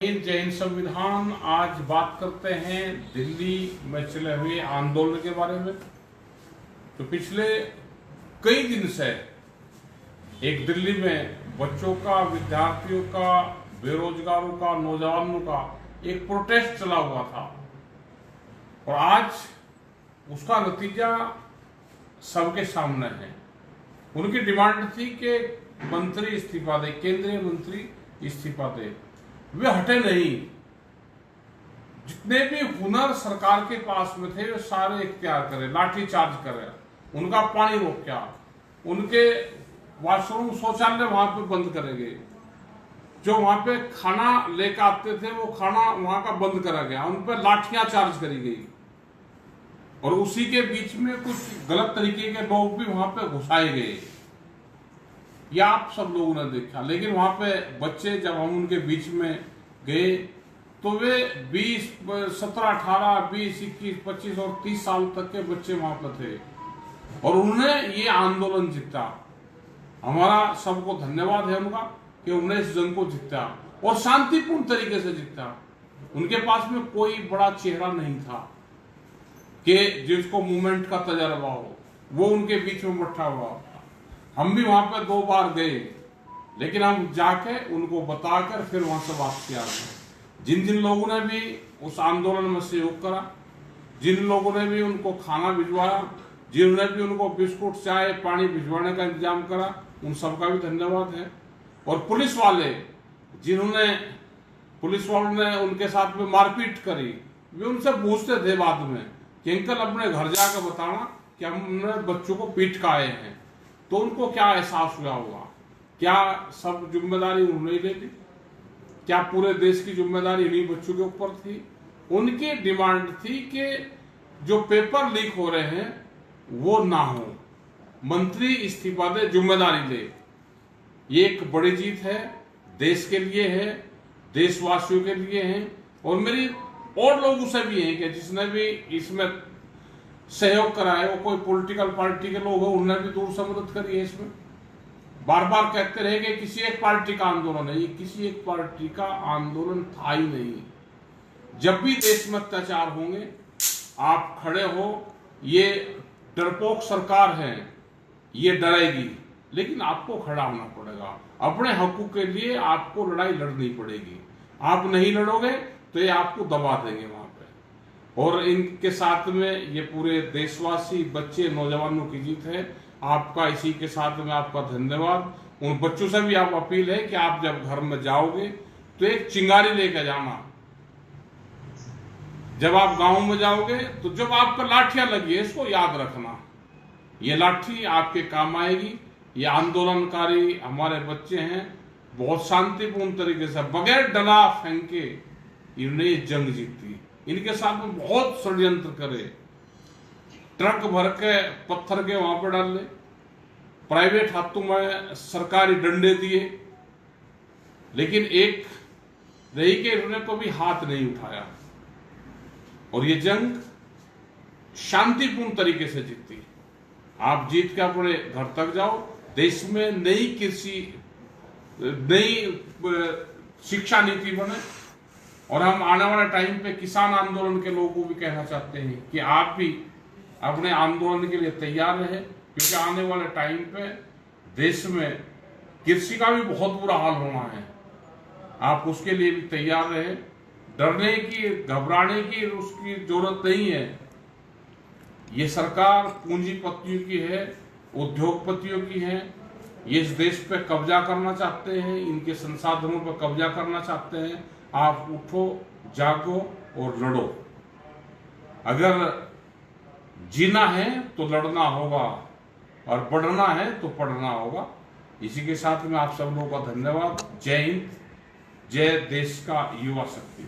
जय हिंद संविधान। आज बात करते हैं दिल्ली में चले हुए आंदोलन के बारे में। तो पिछले कई दिन से एक दिल्ली में बच्चों का, विद्यार्थियों का, बेरोजगारों का, नौजवानों का एक प्रोटेस्ट चला हुआ था और आज उसका नतीजा सबके सामने है। उनकी डिमांड थी कि मंत्री इस्तीफा दे, केंद्रीय मंत्री इस्तीफा दे। वे हटे नहीं। जितने भी हुनर सरकार के पास में थे वे सारे इख्तियार करे, लाठी चार्ज करे, उनका पानी रोका, उनके वॉशरूम शौचालय वहां पे बंद करेंगे, जो वहां पे खाना लेकर आते थे वो खाना वहां का बंद करा गया, उन पर लाठियां चार्ज करी गई और उसी के बीच में कुछ गलत तरीके के लोग भी वहां पे घुसाए गए। ये आप सब लोगों ने देखा। लेकिन वहां पे बच्चे, जब हम उनके बीच में गए तो वे 20, 17, 18, 20, 21, 25 और 30 साल तक के बच्चे वहां पर थे और उन्होंने ये आंदोलन जीता। हमारा सबको धन्यवाद है उनका कि उन्होंने इस जंग को जीता और शांतिपूर्ण तरीके से जीता। उनके पास में कोई बड़ा चेहरा नहीं था कि जिसको मूवमेंट का तजर्बा हो, वो उनके बीच में बैठा हुआ था। हम भी वहां पर 2 बार गए, लेकिन हम जाके उनको बताकर फिर वहां से वापस आ गए। जिन जिन लोगों ने भी उस आंदोलन में सहयोग करा, जिन लोगों ने भी उनको खाना भिजवाया, जिन्होंने भी उनको बिस्कुट, चाय, पानी भिजवाने का इंतजाम करा, उन सबका भी धन्यवाद है। और पुलिस वालों ने उनके साथ में मारपीट करी। वे उनसे पूछते थे बाद में कि अंकल अपने घर जाकर बताना कि हमने बच्चों को पीट के आए हैं। तो उनको क्या एहसास हुआ होगा? क्या सब जिम्मेदारी उन्होंने ले ली? क्या पूरे देश की जिम्मेदारी इन्हीं बच्चों के ऊपर थी? उनकी डिमांड थी कि जो पेपर लीक हो रहे हैं वो ना हो, मंत्री इस्तीफा दे, जिम्मेदारी ले। ये एक बड़ी जीत है, देश के लिए है, देशवासियों के लिए है और मेरी और लोगों से भी है कि जिसने भी इसमें सहयोग करा है, वो कोई पॉलिटिकल पार्टी के लोग हो, उन्होंने भी दूर से मदद करी है। इसमें बार बार कहते रहे कि किसी एक पार्टी का आंदोलन है, ये किसी एक पार्टी का आंदोलन था ही नहीं। जब भी देश में अत्याचार होंगे आप खड़े हो। ये डरपोक सरकार है, ये डरेगी, लेकिन आपको खड़ा होना पड़ेगा। अपने हकों के लिए आपको लड़ाई लड़नी पड़ेगी। आप नहीं लड़ोगे तो ये आपको दबा देंगे वहां पे। और इनके साथ में ये पूरे देशवासी, बच्चे, नौजवानों की जीत है। आपका इसी के साथ में आपका धन्यवाद। उन बच्चों से भी आप अपील है कि आप जब घर में जाओगे तो एक चिंगारी लेकर जाना। जब आप गांव में जाओगे तो जब आप पर लाठियां लगी है, इसको याद रखना, ये लाठी आपके काम आएगी। ये आंदोलनकारी हमारे बच्चे हैं, बहुत शांतिपूर्ण तरीके से बगैर डला फेंके इन्होंने ये जंग जीती। इनके साथ में बहुत षड्यंत्र करे, ट्रक भर के पत्थर के वहां पर डाल ले, प्राइवेट हाथों में सरकारी डंडे दिए, लेकिन एक रही कि इन्होंने कभी हाथ नहीं उठाया और ये जंग शांतिपूर्ण तरीके से जीती। आप जीत के अपने घर तक जाओ। देश में नई शिक्षा नीति बने और हम आने वाले टाइम पे किसान आंदोलन के लोगों को भी कहना चाहते हैं कि आप भी अपने आंदोलन के लिए तैयार रहे, क्योंकि आने वाले टाइम पे देश में कृषि का भी बहुत बुरा हाल होना है। आप उसके लिए भी तैयार रहे। डरने की, घबराने की उसकी जरूरत नहीं है। ये सरकार पूंजीपतियों की है, उद्योगपतियों की है। ये इस देश पे कब्जा करना चाहते हैं, इनके संसाधनों पर कब्जा करना चाहते हैं। आप उठो, जागो और लड़ो। अगर जीना है तो लड़ना होगा और बढ़ना है तो पढ़ना होगा। इसी के साथ में आप सब लोगों का धन्यवाद। जय हिंद, जय देश का युवा शक्ति।